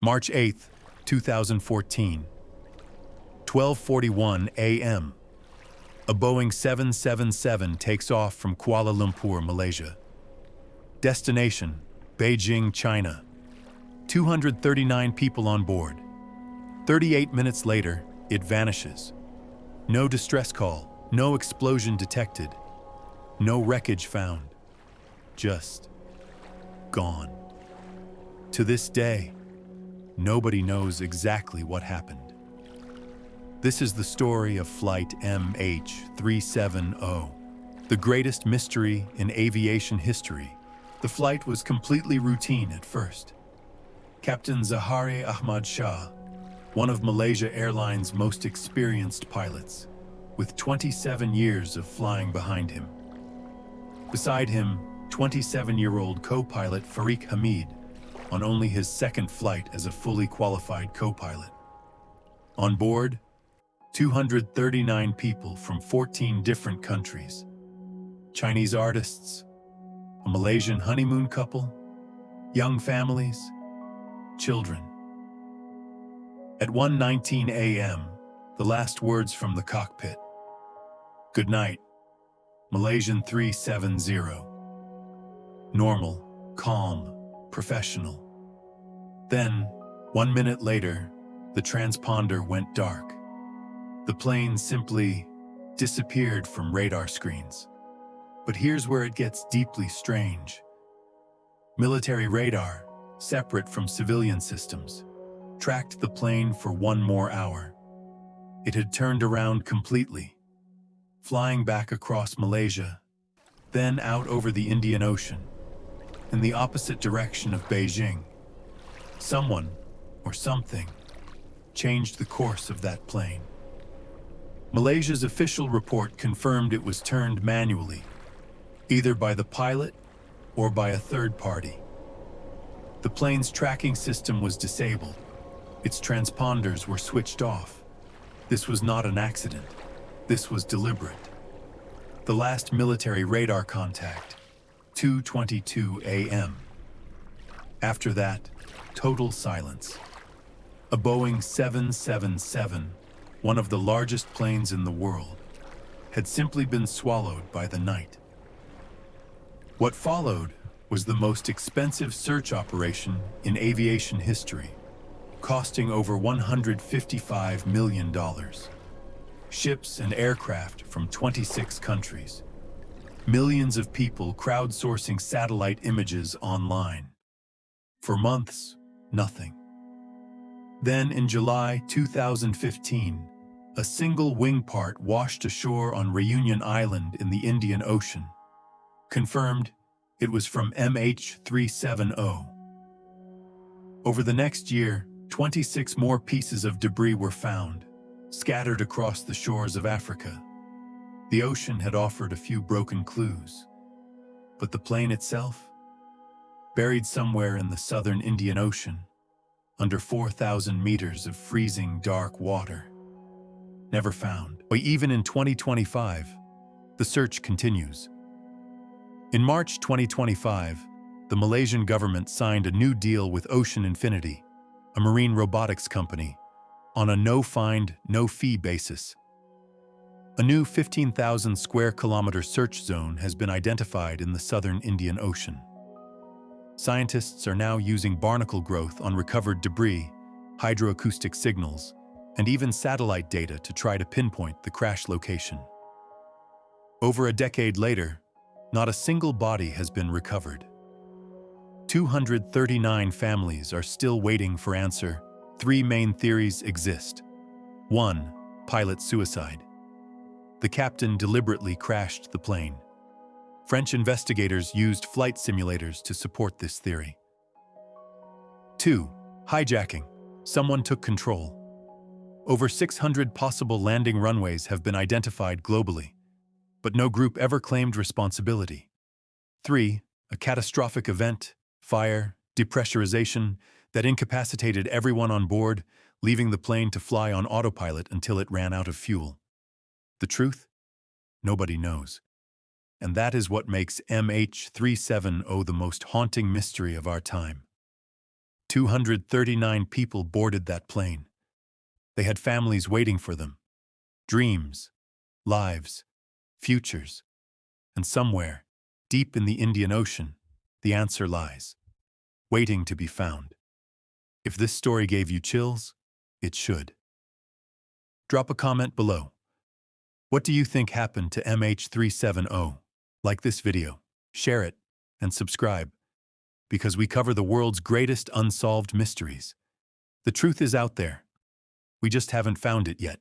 March 8, 2014, 12:41 a.m. A Boeing 777 takes off from Kuala Lumpur, Malaysia. Destination: Beijing, China. 239 people on board. 38 minutes later, it vanishes. No distress call, no explosion detected, no wreckage found. Just gone. To this day, nobody knows exactly what happened. This is the story of Flight MH370, the greatest mystery in aviation history. The flight was completely routine at first. Captain Zahari Ahmad Shah, one of Malaysia Airlines' most experienced pilots, with 27 years of flying behind him. Beside him, 27-year-old co-pilot Farik Hamid, on only his second flight as a fully qualified co-pilot. On board, 239 people from 14 different countries. Chinese artists, a Malaysian honeymoon couple, young families, children. At 1:19 a.m., the last words from the cockpit. Good night, Malaysian 370. Normal, calm, professional. Then, 1 minute later, the transponder went dark. The plane simply disappeared from radar screens. But here's where it gets deeply strange. Military radar, separate from civilian systems, tracked the plane for 1 more hour. It had turned around completely, flying back across Malaysia, then out over the Indian Ocean, in the opposite direction of Beijing. Someone, or something, changed the course of that plane. Malaysia's official report confirmed it was turned manually, either by the pilot or by a third party. The plane's tracking system was disabled. Its transponders were switched off. This was not an accident. This was deliberate. The last military radar contact, 2:22 a.m. After that, total silence. A Boeing 777, one of the largest planes in the world, had simply been swallowed by the night. What followed was the most expensive search operation in aviation history, costing over $155 million. Ships and aircraft from 26 countries. Millions of people crowdsourcing satellite images online. For months, nothing. Then in July 2015, a single wing part washed ashore on Reunion Island in the Indian Ocean. Confirmed, it was from MH370. Over the next year, 26 more pieces of debris were found, scattered across the shores of Africa. The ocean had offered a few broken clues, but the plane itself, buried somewhere in the southern Indian Ocean, under 4,000 meters of freezing dark water. Never found. Even in 2025, the search continues. In March 2025, the Malaysian government signed a new deal with Ocean Infinity, a marine robotics company, on a no-find, no-fee basis. A new 15,000 square kilometer search zone has been identified in the southern Indian Ocean. Scientists are now using barnacle growth on recovered debris, hydroacoustic signals, and even satellite data to try to pinpoint the crash location. Over a decade later, not a single body has been recovered. 239 families are still waiting for answer. 3 main theories exist. 1. Pilot suicide. The captain deliberately crashed the plane. French investigators used flight simulators to support this theory. 2. Hijacking. Someone took control. Over 600 possible landing runways have been identified globally, but no group ever claimed responsibility. 3. A catastrophic event, fire, depressurization, that incapacitated everyone on board, leaving the plane to fly on autopilot until it ran out of fuel. The truth? Nobody knows. And that is what makes MH370 the most haunting mystery of our time. 239 people boarded that plane. They had families waiting for them, dreams, lives, futures. And somewhere, deep in the Indian Ocean, the answer lies, waiting to be found. If this story gave you chills, it should. Drop a comment below. What do you think happened to MH370? Like this video, share it, and subscribe, because we cover the world's greatest unsolved mysteries. The truth is out there. We just haven't found it yet.